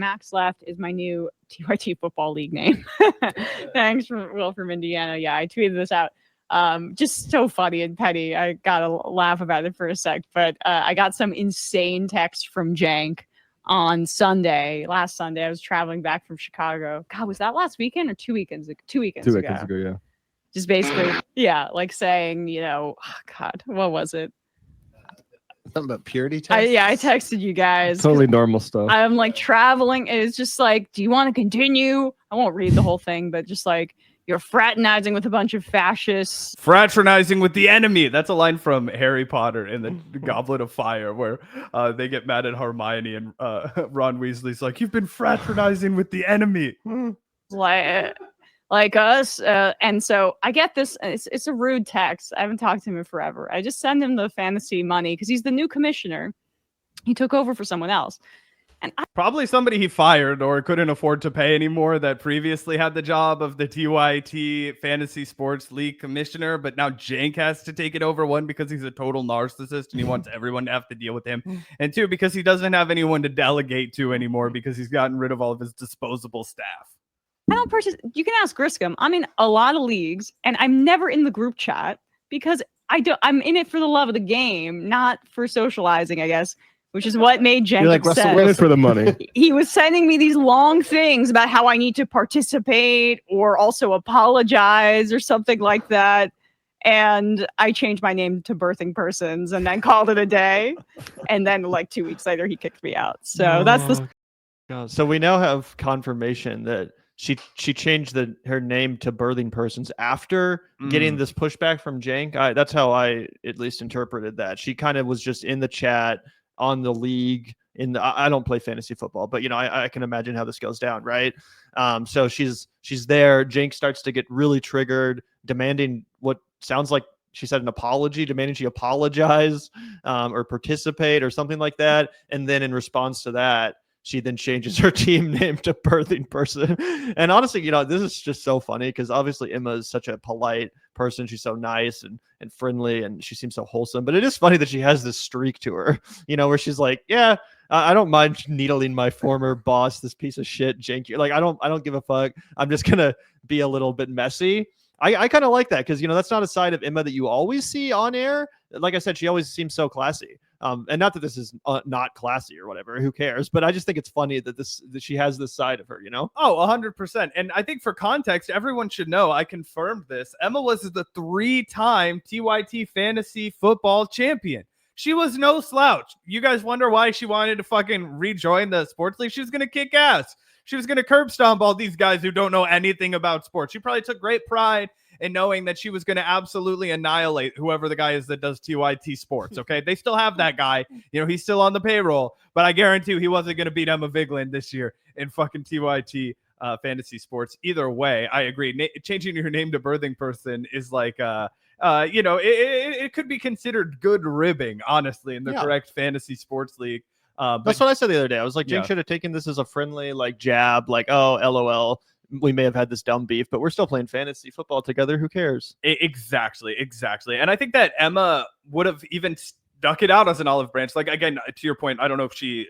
Max Left is my new TYT football league name. Thanks, Will from Indiana. Yeah, I tweeted this out. Just so funny and petty. I got to laugh about it for a sec, but I got some insane text from Cenk on last Sunday. I was traveling back from Chicago. God, was that last weekend or 2 weekends ago? 2 weekends ago. 2 weekends ago, yeah. Just basically, yeah, like saying, oh, God, what was it? Something about purity tests? I texted you guys. Totally normal stuff. I'm like traveling. And it's just like, do you want to continue? I won't read the whole thing, but just like, you're fraternizing with a bunch of fascists. Fraternizing with the enemy. That's a line from Harry Potter in the Goblet of Fire, where they get mad at Hermione and Ron Weasley's like, you've been fraternizing with the enemy. Like us. And so I get this. It's a rude text. I haven't talked to him in forever. I just send him the fantasy money because he's the new commissioner. He took over for someone else. And probably somebody he fired or couldn't afford to pay anymore that previously had the job of the TYT Fantasy Sports League commissioner, but now Cenk has to take it over. One, because he's a total narcissist and he wants everyone to have to deal with him. And two, because he doesn't have anyone to delegate to anymore because he's gotten rid of all of his disposable staff. I don't you can ask Griscom. I'm in a lot of leagues and I'm never in the group chat because I'm in it for the love of the game, not for socializing, I guess. Which is what made Cenk like upset. Russell for the money. He was sending me these long things about how I need to participate or also apologize or something like that. And I changed my name to Birthing Persons and then called it a day. And then like 2 weeks later, he kicked me out. So that's the... God. So we now have confirmation that she changed her name to Birthing Persons after getting this pushback from Cenk. That's how I at least interpreted that. She kind of was just in the chat on the league. I don't play fantasy football, but I can imagine how this goes down, right? So she's there. Cenk starts to get really triggered, demanding what sounds like she said an apology, demanding she apologize or participate or something like that. And then in response to that, she then changes her team name to Birthing Person. And honestly, this is just so funny because obviously Emma is such a polite person. She's so nice and friendly and she seems so wholesome. But it is funny that she has this streak to her, where she's like, yeah, I don't mind needling my former boss, this piece of shit, Cenk. Like, I don't give a fuck. I'm just going to be a little bit messy. I kind of like that because, that's not a side of Emma that you always see on air. Like I said, she always seems so classy. And not that this is not classy or whatever, who cares? But I just think it's funny that she has this side of her, Oh, 100%. And I think for context, everyone should know, I confirmed this. Emma was the 3-time TYT fantasy football champion. She was no slouch. You guys wonder why she wanted to fucking rejoin the sports league? She was going to kick ass. She was going to curb stomp all these guys who don't know anything about sports. She probably took great pride in knowing that she was going to absolutely annihilate whoever the guy is that does TYT sports. Okay. They still have that guy, he's still on the payroll, but I guarantee you he wasn't going to beat Emma Vigeland this year in fucking TYT fantasy sports. Either way, I agree. Changing your name to Birthing Person is like, it could be considered good ribbing, honestly, in the correct fantasy sports league. That's what I said the other day. I was like, Cenk should have taken this as a friendly jab, oh, LOL. We may have had this dumb beef, but we're still playing fantasy football together. Who cares? Exactly. And I think that Emma would have even stuck it out as an olive branch. Like, again, to your point, I don't know if she,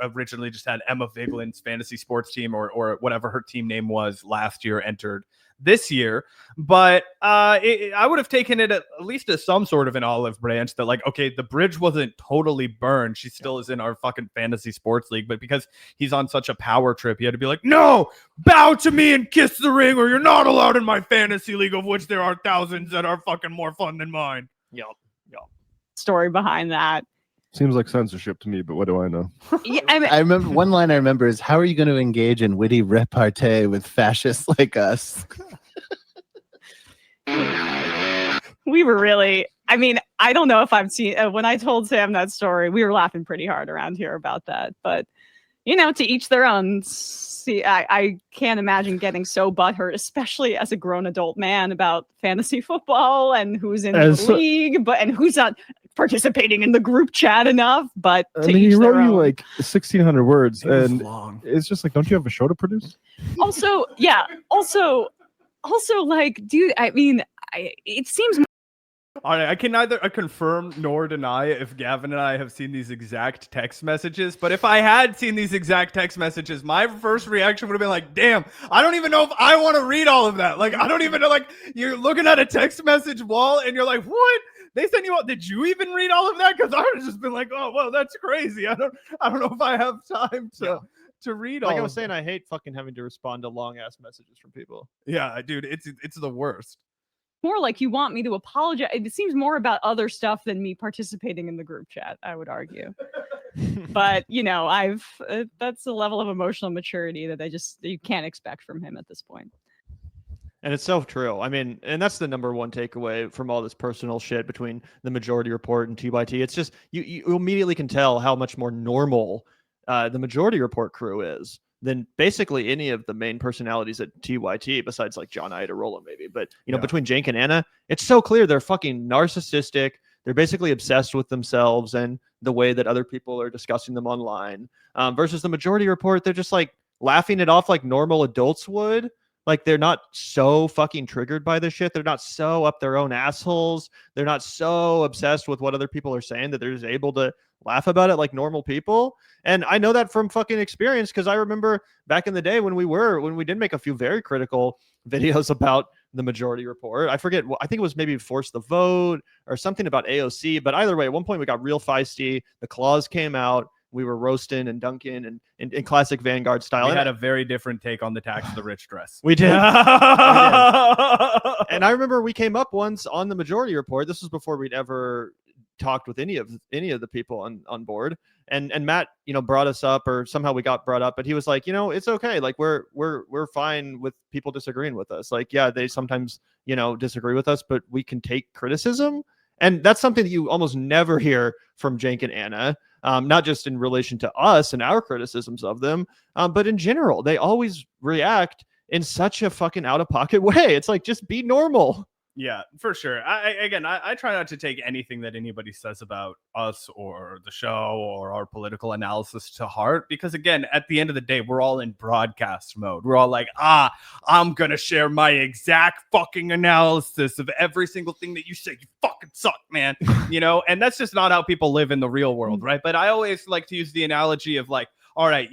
originally just had Emma Vigeland's fantasy sports team or whatever her team name was last year entered this year. But I would have taken it at least as some sort of an olive branch that okay, the bridge wasn't totally burned. She still is in our fucking fantasy sports league. But because he's on such a power trip, he had to be like, no, bow to me and kiss the ring or you're not allowed in my fantasy league, of which there are thousands that are fucking more fun than mine. Yep. Story behind that. Seems like censorship to me, but what do I know? Yeah, I remember one line I remember is, how are you going to engage in witty repartee with fascists like us? We were really, I don't know if I've seen, when I told Sam that story, we were laughing pretty hard around here about that. But, to each their own. See, I can't imagine getting so butthurt, especially as a grown adult man, about fantasy football and who's in the league, and who's not participating in the group chat enough. But he wrote you 1,600 words, and long. It's just like, don't you have a show to produce? Also, yeah. Also, dude. It seems All right, I can neither confirm nor deny if Gavin and I have seen these exact text messages, but if I had seen these exact text messages, my first reaction would have been like, damn, I don't even know if I want to read all of that. Like, I don't even know, like, you're looking at a text message wall and you're like, what? They sent you out. Did you even read all of that? Because I would have just been like, oh, well, that's crazy. I don't know if I have time to read all Like I of was saying, that. I hate fucking having to respond to long ass messages from people. Yeah, dude, it's the worst. More like you want me to apologize. It seems more about other stuff than me participating in the group chat, I would argue. But I've that's a level of emotional maturity that you can't expect from him at this point. And it's so true. I mean, and that's the number one takeaway from all this personal shit between the Majority Report and TYT. It's just you immediately can tell how much more normal the Majority Report crew is than basically any of the main personalities at TYT, besides like John Iderola maybe. But between Cenk and Anna, it's so clear they're fucking narcissistic. They're basically obsessed with themselves and the way that other people are discussing them online. Versus the Majority Report, they're just like laughing it off like normal adults would. Like they're not so fucking triggered by this shit. They're not so up their own assholes. They're not so obsessed with what other people are saying that they're just able to laugh about it like normal people. And I know that from fucking experience because I remember back in the day when we did make a few very critical videos about the Majority Report. I forget. I think it was maybe Force the Vote or something about AOC. But either way, at one point we got real feisty. The claws came out. We were roasting and dunking and in classic Vanguard style. We had a very different take on the tax of the rich dress. We did. We did. And I remember we came up once on the Majority Report. This was before we'd ever talked with any of the people on board. And Matt, brought us up, or somehow we got brought up, but he was like, it's okay. Like we're fine with people disagreeing with us. Like, yeah, they sometimes, disagree with us, but we can take criticism. And that's something that you almost never hear from Cenk and Anna. Not just in relation to us and our criticisms of them, but in general, they always react in such a fucking out-of-pocket way. It's like, just be normal. Yeah, for sure. I try not to take anything that anybody says about us or the show or our political analysis to heart, because again, at the end of the day, we're all in broadcast mode. We're all like, I'm gonna share my exact fucking analysis of every single thing that you say. You fucking suck, man. And that's just not how people live in the real world, right? But I always like to use the analogy of like, all right,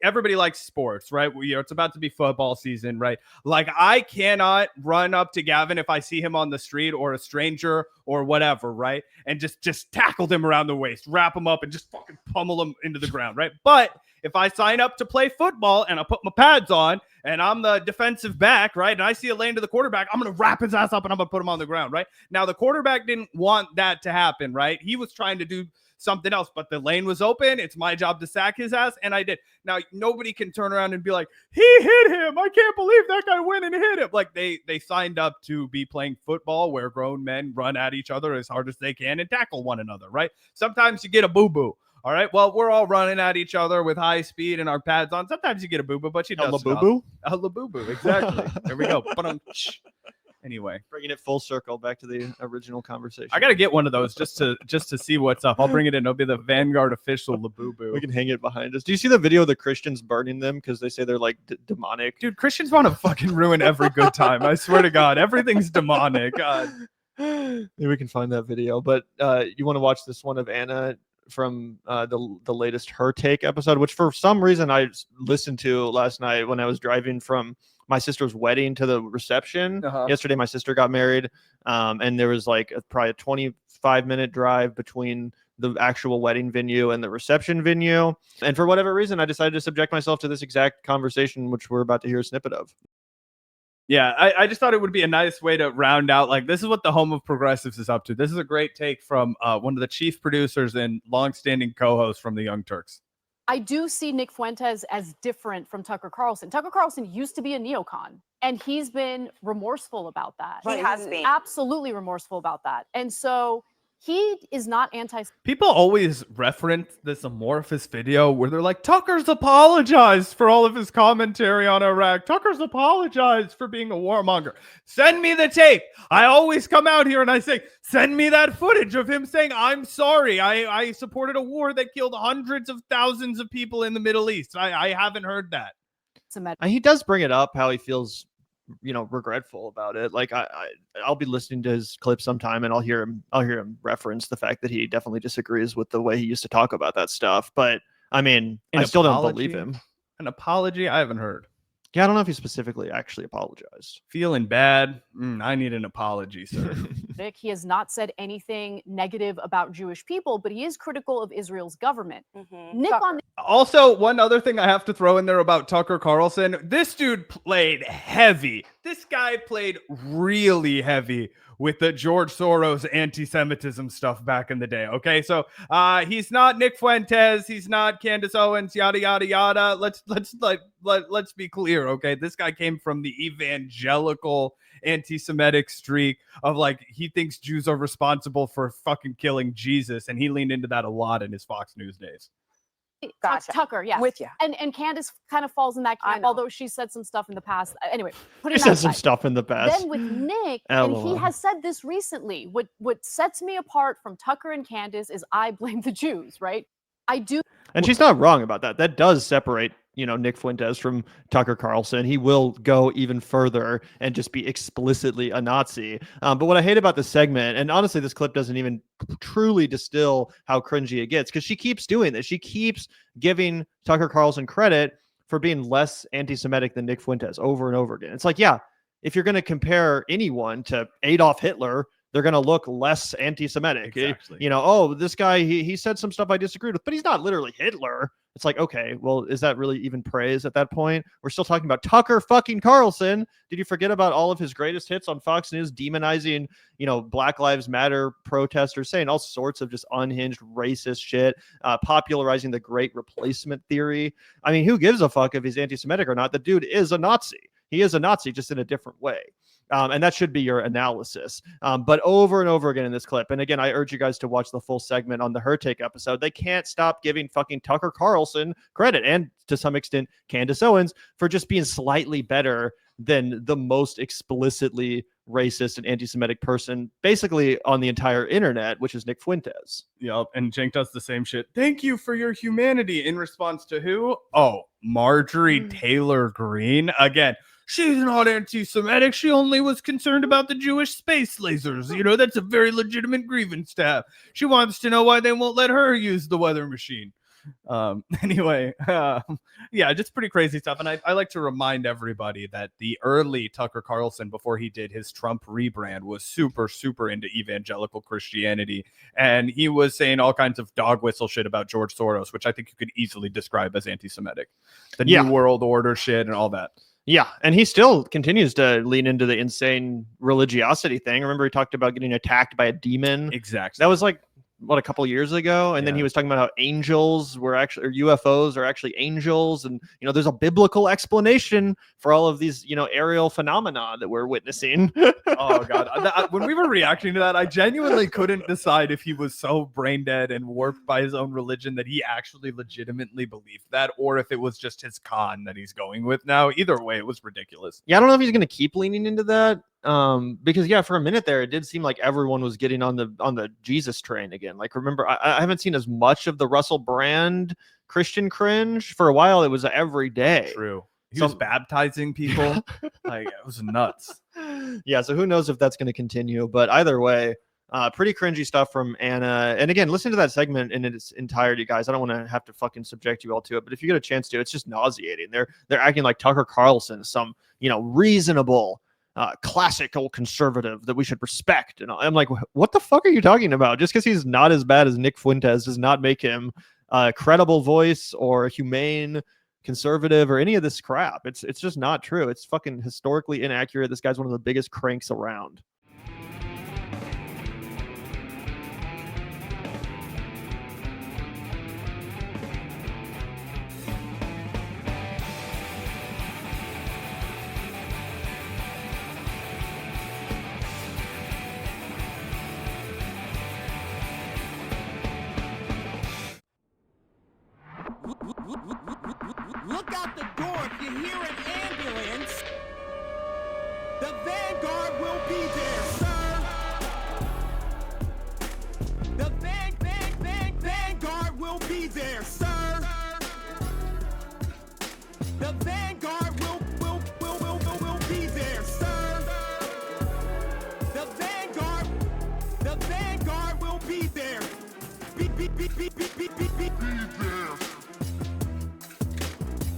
everybody likes sports, right? It's about to be football season, right? Like, I cannot run up to Gavin if I see him on the street or a stranger or whatever, right? And just tackle them around the waist, wrap him up, and just fucking pummel him into the ground, right? But if I sign up to play football and I put my pads on and I'm the defensive back, right, and I see a lane to the quarterback, I'm going to wrap his ass up and I'm going to put him on the ground, right? Now, the quarterback didn't want that to happen, right? He was trying to do something else, but the lane was open. It's my job to sack his ass, and I did. Now, nobody can turn around and be like, he hit him. I can't believe that guy went and hit him. Like, they signed up to be playing football where grown men run at each other as hard as they can and tackle one another, right? Sometimes you get a boo-boo. All right, well, we're all running at each other with high speed and our pads on. Sometimes you get a boo-boo, but you don't. A boo-boo? A boo-boo, exactly. There we go. Anyway, bringing it full circle back to the original conversation. I gotta get one of those just to see what's up. I'll bring it in. It'll be the Vanguard official Labubu. We can hang it behind us. Do you see the video of the Christians burning them because they say they're like demonic? Dude, Christians want to fucking ruin every good time. I swear to God, everything's demonic. God. Maybe we can find that video. But you want to watch this one of Anna from the latest Her Take episode, which for some reason I listened to last night when I was driving from my sister's wedding to the reception. Yesterday, my sister got married, and there was like probably a 25-minute drive between the actual wedding venue and the reception venue. And for whatever reason, I decided to subject myself to this exact conversation, which we're about to hear a snippet of. Yeah, I just thought it would be a nice way to round out, like, this is what the home of progressives is up to. This is a great take from one of the chief producers and longstanding co-hosts from the Young Turks. I do see Nick Fuentes as different from Tucker Carlson. Tucker Carlson used to be a neocon, and he's been remorseful about that. He has been. Absolutely remorseful about that. And so he is not anti. People always reference this amorphous video where they're like, Tucker's apologized for all of his commentary on Iraq. Tucker's apologized for being a warmonger. Send me the tape. I always come out here and I say, send me that footage of him saying, I'm sorry. I supported a war that killed hundreds of thousands of people in the Middle East. I haven't heard that. He does bring it up, how he feels regretful about it. Like I'll be listening to his clips sometime and I'll hear him reference the fact that he definitely disagrees with the way he used to talk about that stuff. But I mean, I still don't believe him. An apology? I haven't heard. Yeah, I don't know if he specifically actually apologized. Feeling bad? I need an apology, sir. He has not said anything negative about Jewish people, but he is critical of Israel's government. Nick on Also, one other thing I have to throw in there about Tucker Carlson. This dude played heavy. This guy played really heavy with the George Soros anti-Semitism stuff back in the day. Okay, so he's not Nick Fuentes, he's not Candace Owens, yada yada yada. Let's be clear, okay? This guy came from the evangelical anti-Semitic streak of like he thinks Jews are responsible for fucking killing Jesus, and he leaned into that a lot in his Fox News days. Gotcha. Tucker, yes. With you. And Candace kind of falls in that camp, although she said some stuff in the past. Anyway, He said some stuff in the past. Then with Nick, and he has said this recently, what sets me apart from Tucker and Candace is I blame the Jews, right? I do. And she's not wrong about that. That does separate, Nick Fuentes from Tucker Carlson. He will go even further and just be explicitly a Nazi. But what I hate about the segment, and honestly, this clip doesn't even truly distill how cringy it gets, because she keeps doing this. She keeps giving Tucker Carlson credit for being less anti-Semitic than Nick Fuentes over and over again. It's like, yeah, if you're going to compare anyone to Adolf Hitler, they're going to look less anti-Semitic. Exactly. This guy, he said some stuff I disagreed with, but he's not literally Hitler. It's like, okay, well, is that really even praise at that point? We're still talking about Tucker fucking Carlson. Did you forget about all of his greatest hits on Fox News, demonizing, Black Lives Matter protesters, saying all sorts of just unhinged racist shit, popularizing the great replacement theory? I mean, who gives a fuck if he's anti-Semitic or not? The dude is a Nazi. He is a Nazi, just in a different way. And that should be your analysis. But over and over again in this clip, and again, I urge you guys to watch the full segment on the Her Take episode. They can't stop giving fucking Tucker Carlson credit, and to some extent, Candace Owens, for just being slightly better than the most explicitly racist and anti-Semitic person basically on the entire internet, which is Nick Fuentes. Yep, and Cenk does the same shit. Thank you for your humanity, in response to who? Oh, Marjorie Taylor Greene. Again, she's not anti-Semitic. She only was concerned about the Jewish space lasers. That's a very legitimate grievance to have. She wants to know why they won't let her use the weather machine. Anyway, just pretty crazy stuff. And I like to remind everybody that the early Tucker Carlson, before he did his Trump rebrand, was super, super into evangelical Christianity. And he was saying all kinds of dog whistle shit about George Soros, which I think you could easily describe as anti-Semitic. The New World Order shit and all that. Yeah, and he still continues to lean into the insane religiosity thing. Remember, he talked about getting attacked by a demon. Exactly. That was like, a couple of years ago, and then he was talking about how angels were actually, or UFOs are actually angels, and there's a biblical explanation for all of these aerial phenomena that we're witnessing. Oh god, when we were reacting to that, I genuinely couldn't decide if he was so brain dead and warped by his own religion that he actually legitimately believed that, or if it was just his con that he's going with now. Either way, it was ridiculous. Yeah, I don't know if he's going to keep leaning into that. Because for a minute there, it did seem like everyone was getting on the Jesus train again. Like, remember, I haven't seen as much of the Russell Brand Christian cringe for a while. It was every day. True. He was baptizing people. Like, it was nuts. Yeah. So who knows if that's going to continue, but either way, pretty cringy stuff from Anna. And again, listen to that segment in its entirety, guys. I don't want to have to fucking subject you all to it, but if you get a chance to, it's just nauseating. They're acting like Tucker Carlson, some, reasonable, classical conservative that we should respect. And I'm like, what the fuck are you talking about? Just because he's not as bad as Nick Fuentes does not make him a credible voice or a humane conservative or any of this crap. It's just not true. It's fucking historically inaccurate. This guy's one of the biggest cranks around. Look out the door if you hear an ambulance. The Vanguard will be there, sir. The Vanguard will be there, sir. The Vanguard will be there,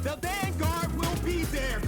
The vanguard will be there.